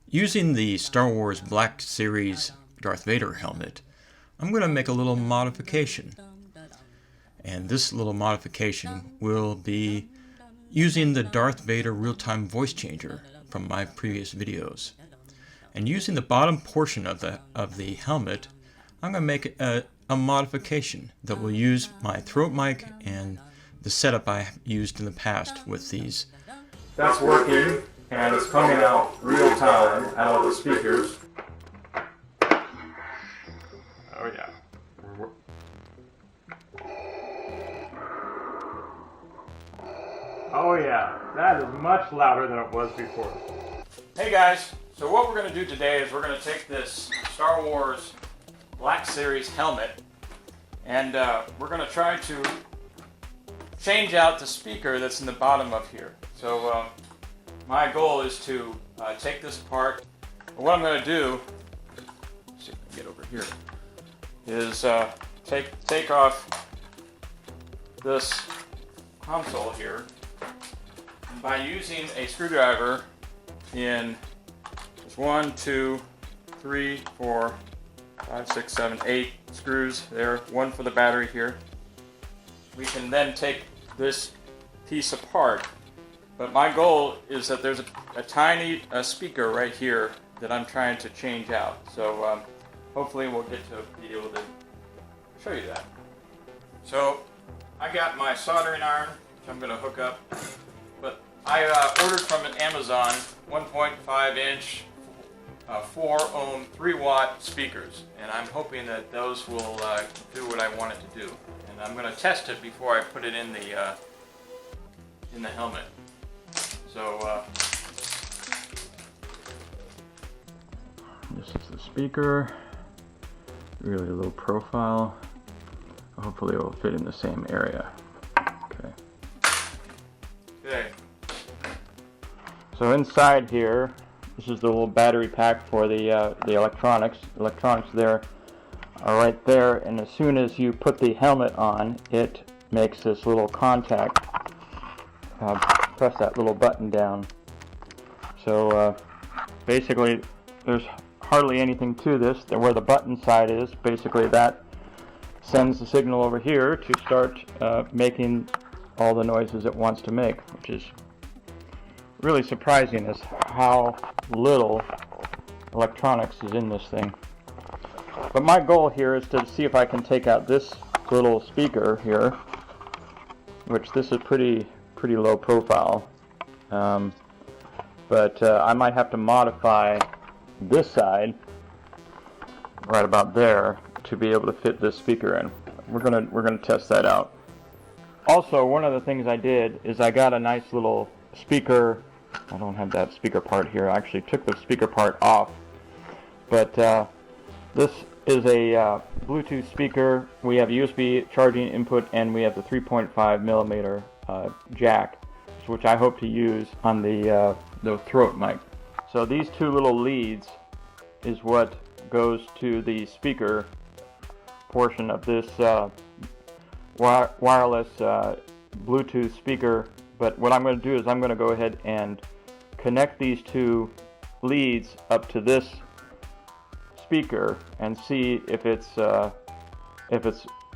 Using the Star Wars Black Series Darth Vader helmet, I'm going to make a little modification. And this little modification will be using the Darth Vader real-time voice changer from my previous videos. And using the bottom portion of the helmet, I'm going to make a modification that will use my throat mic and the setup I used in the past with these. That's working, and it's coming out real time out of the speakers. Oh yeah. Oh yeah, that is much louder than it was before. Hey guys, so what we're going to do today is we're going to take this Star Wars Black Series helmet and we're going to try to change out the speaker that's in the bottom of here. So my goal is to take this apart. What I'm going to do, let's see if I can get over here, is take off this console here. And by using a screwdriver in 1, 2, 3, 4, 5, 6, 7, 8 screws there, one for the battery here, we can then take this piece apart. But my goal is that there's a tiny speaker right here that I'm trying to change out. So hopefully we'll get to be able to show you that. So I got my soldering iron, which I'm going to hook up. But I ordered from Amazon 1.5 inch 4 ohm 3 watt speakers, and I'm hoping that those will do what I want it to do. And I'm going to test it before I put it in the helmet. So this is the speaker, really low profile. Hopefully it will fit in the same area. Okay. So inside here, this is the little battery pack for the electronics. Electronics there are right there, and as soon as you put the helmet on, it makes this little contact. Press that little button down. So basically, there's hardly anything to this. Where the button side is, basically that sends the signal over here to start making all the noises it wants to make, which is really surprising is how little electronics is in this thing. But my goal here is to see if I can take out this little speaker here, which this is pretty low profile, but I might have to modify this side right about there to be able to fit this speaker in. We're gonna test that out. Also, one of the things I did is I got a nice little speaker. I don't have that speaker part here. I actually took the speaker part off, but this is a Bluetooth speaker. We have USB charging input, and we have the 3.5 millimeter jack, which I hope to use on the throat mic. So these two little leads is what goes to the speaker portion of this wireless Bluetooth speaker. But what I'm going to do is I'm going to go ahead and connect these two leads up to this speaker and see if it's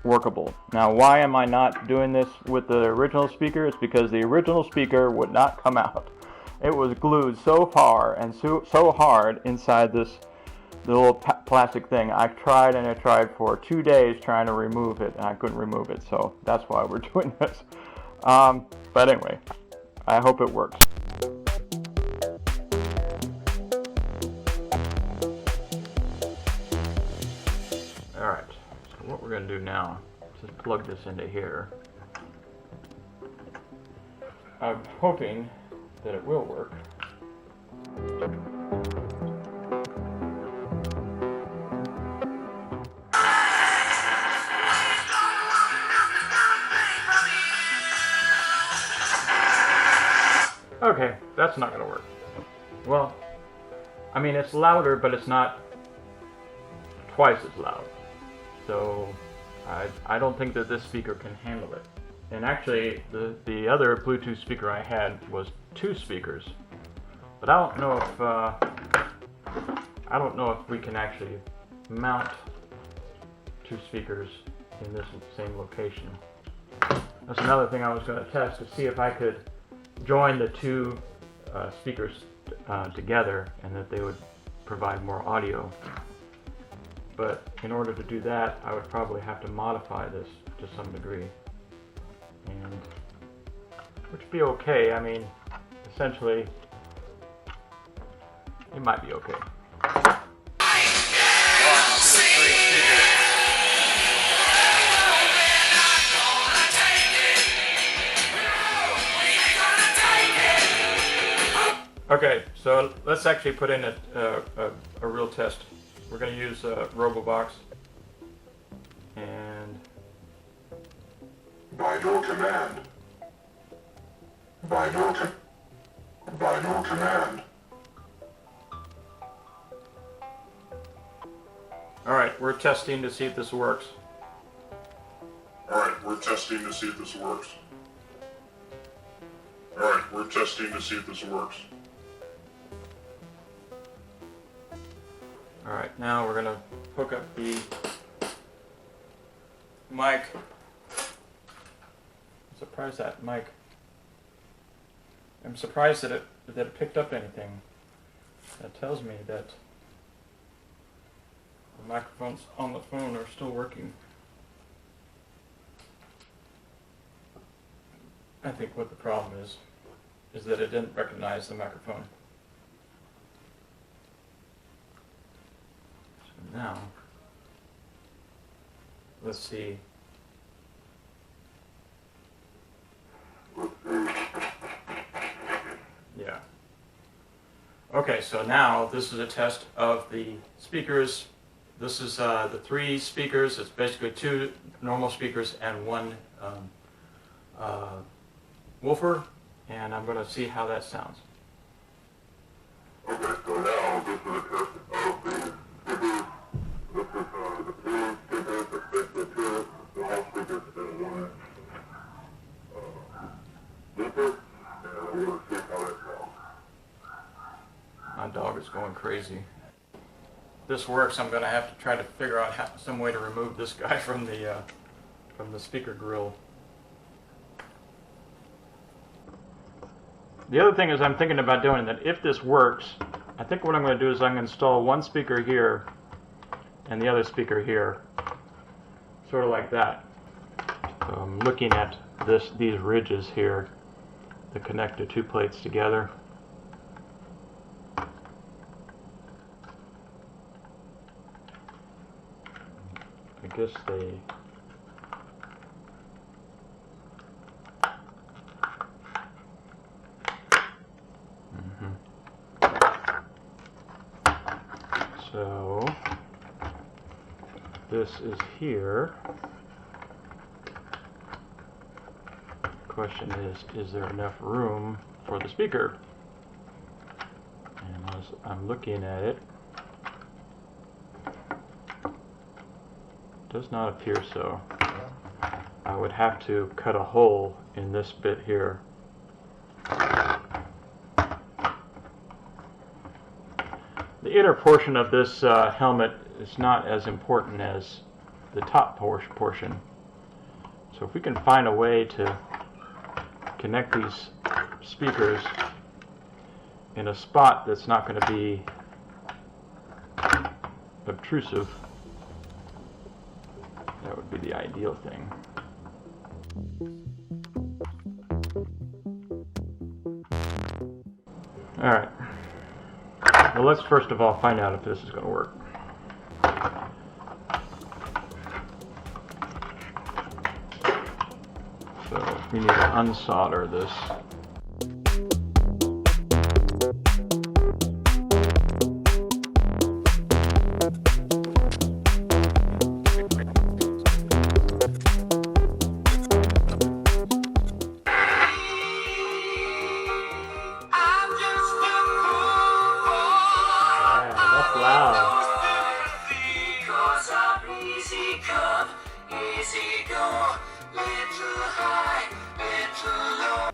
workable. Now, why am I not doing this with the original speaker? It's because the original speaker would not come out. It was glued so far and so hard inside this little plastic thing. I tried and I tried for 2 days trying to remove it, and I couldn't remove it. So that's why we're doing this. But anyway, I hope it works. Alright, so what we're going to do now is just plug this into here. I'm hoping that it will work. Okay, that's not going to work. Well, I mean, it's louder, but it's not twice as loud. So I don't think that this speaker can handle it. And actually, the other Bluetooth speaker I had was 2 speakers. But I don't know I don't know if we can actually mount two speakers in this same location. That's another thing I was going to test, to see if I could join the two speakers together and that they would provide more audio. But in order to do that, I would probably have to modify this to some degree, and which would be okay. I mean, essentially, it might be okay. Okay, so let's actually put in a real test. We're going to use RoboBox, and by no command. By no command. Alright, we're testing to see if this works. Alright, we're testing to see if this works. Alright, we're testing to see if this works. Alright, now we're going to hook up the mic. I'm surprised that mic. I'm surprised that it picked up anything. That tells me that the microphones on the phone are still working. I think what the problem is that it didn't recognize the microphone. So now, let's see. Yeah. Okay, so now this is a test of the speakers. This is the three speakers. It's basically two normal speakers and one woofer, and I'm going to see how that sounds. Okay, so now this is a test of the speakers. This is the two speakers, the two normal speakers, and one woofer, and we're going to see how that sounds. My dog is going crazy. If this works, I'm going to have to try to figure out some way to remove this guy from the speaker grill. The other thing is, I'm thinking about doing that if this works, I think what I'm going to do is I'm going to install one speaker here and the other speaker here, sort of like that. So I'm looking at these ridges here that connect the two plates together. I guess they So this is here. Question is there enough room for the speaker? And as I'm looking at it, does not appear so. I would have to cut a hole in this bit here. The inner portion of this helmet is not as important as the top portion. So if we can find a way to connect these speakers in a spot that's not going to be obtrusive, that would be the ideal thing. Alright. Well, let's first of all find out if this is going to work. So we need to unsolder this.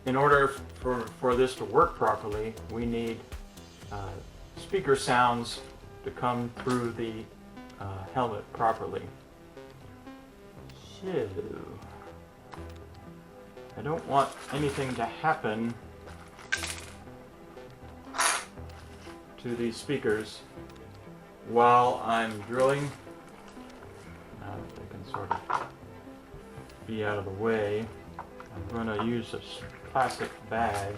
In order for this to work properly, we need speaker sounds to come through the helmet properly. So, I don't want anything to happen to these speakers while I'm drilling. Now that they can sort of be out of the way, I'm going to use a plastic bag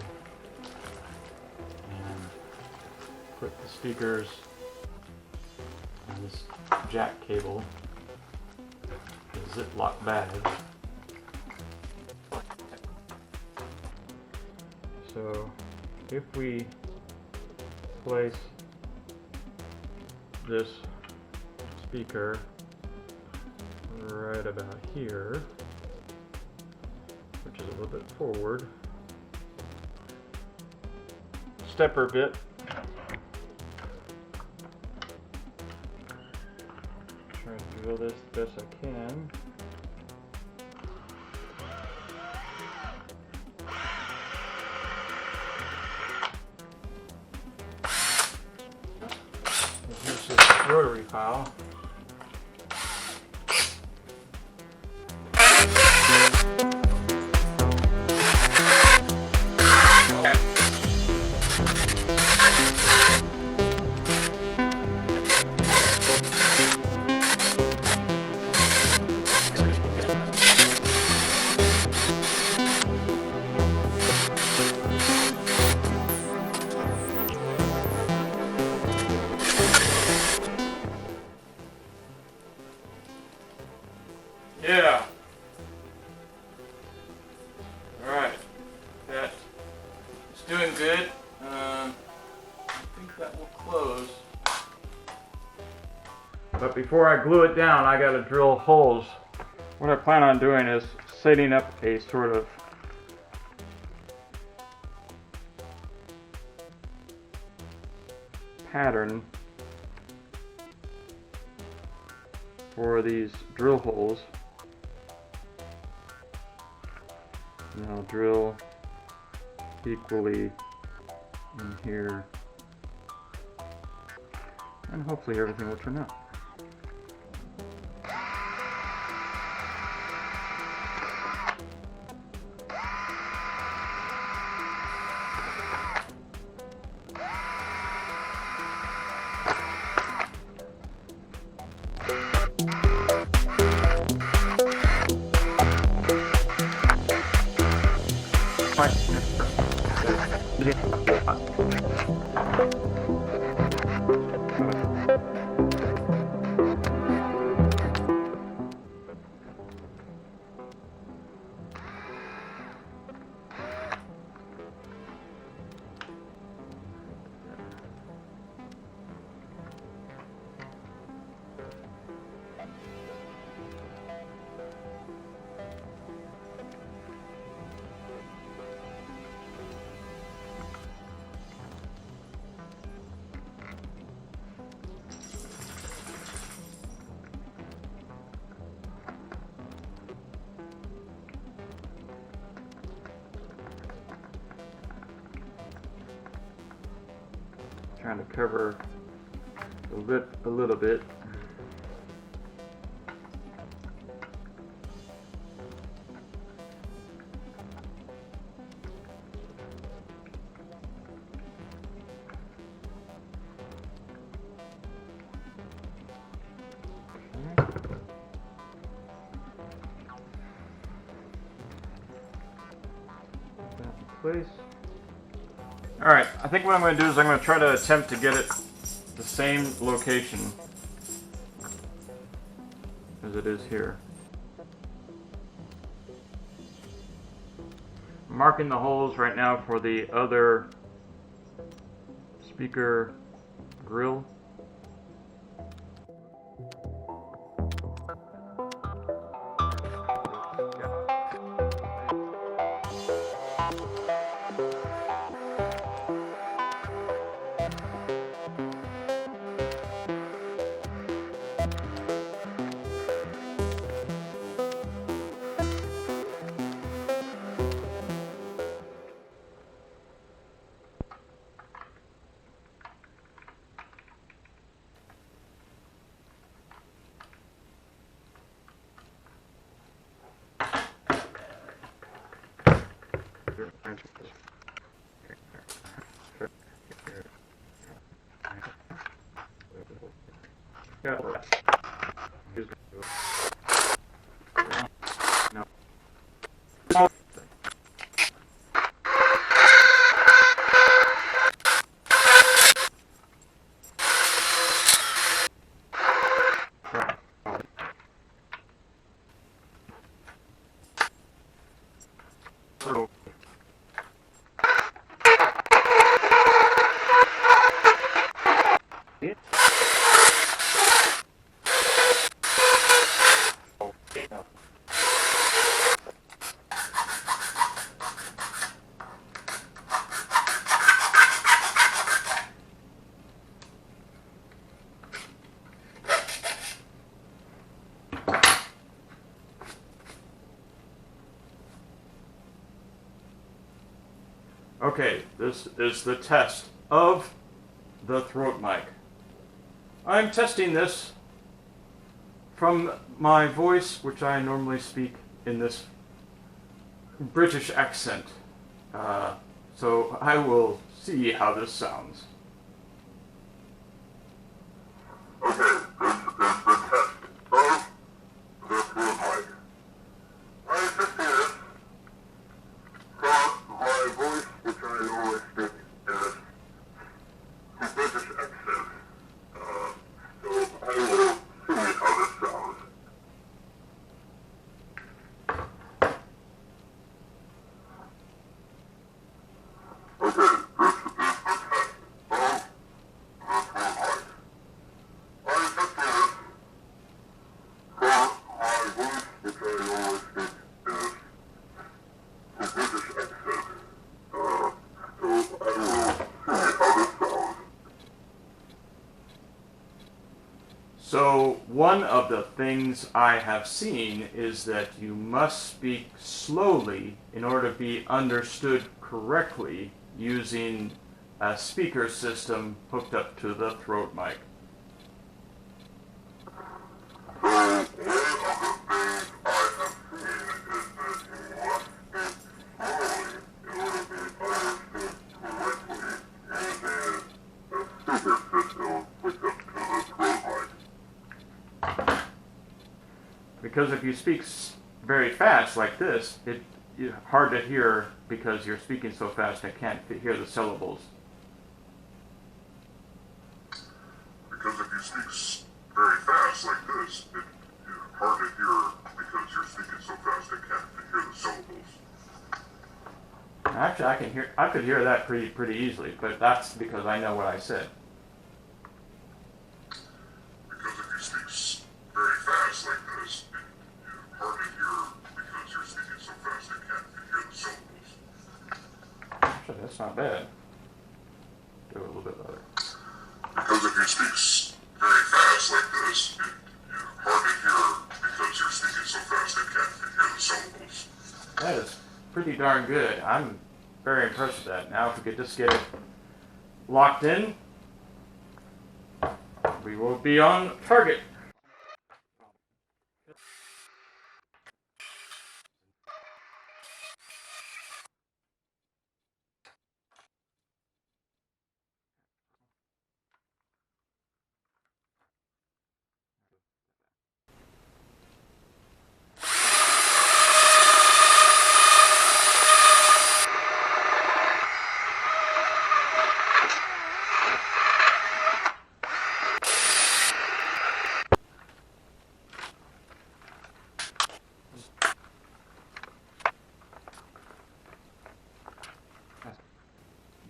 and put the speakers on this jack cable, the Ziploc bag. So if we place this speaker right about here, which is a little bit forward, stepper bit, try to drill this the best I can. Here's this rotary file. Yeah. Alright. That is doing good. I think that will close. But before I glue it down, I gotta drill holes. What I plan on doing is setting up a sort of pattern for these drill holes. And I'll drill equally in here, and hopefully everything will turn out. Trying to cover the lip a little bit. Put that in place. Alright, I think what I'm going to do is I'm going to try to attempt to get it the same location as it is here. I'm marking the holes right now for the other speaker grill. Okay, this is the test of the throat mic. I'm testing this from my voice, which I normally speak in this British accent. So I will see how this sounds. Okay, this is the test of the throat mic. I just hear from my voice, which I normally speak in this British accent. So I will see how this sounds. Okay, this is the test of the throat mic. I just hear from my voice, which I normally speak in this British accent. So I will see how this sounds. So one of the things I have seen is that you must speak slowly in order to be understood correctly using a speaker system hooked up to the throat mic. So one of the things I have seen is that you must speak slowly in order to be understood correctly using a speaker system hooked up to the throat mic. Because if you speak very fast like this, it's hard to hear because you're speaking so fast I can't hear the syllables. Because if you speak very fast like this, it's hard to hear because you're speaking so fast I can't hear the syllables. Actually, I could hear that pretty easily, but that's because I know what I said. Because if you speak very fast like this, it's hard to hear because you're speaking so fast I can't hear the syllables. Actually, that's not bad. Do it a little bit louder. Because if you speak very fast like this, it's hard to hear because you're speaking so fast I can't hear the syllables. That is pretty darn good. I'm very impressed with that. Now, if we could just get it locked in, we will be on target.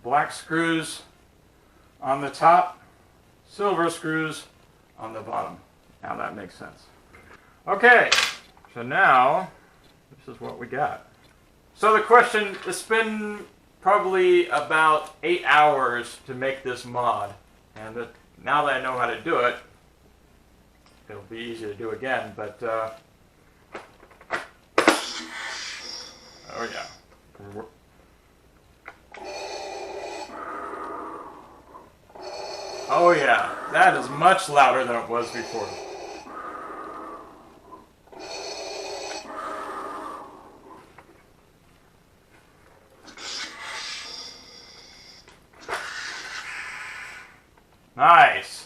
Black screws on the top, silver screws on the bottom. Now that makes sense. Okay, so now this is what we got. So the question, it's been probably about 8 hours to make this mod, and now that I know how to do it, it'll be easy to do again, but oh yeah. Oh yeah, that is much louder than it was before. Nice.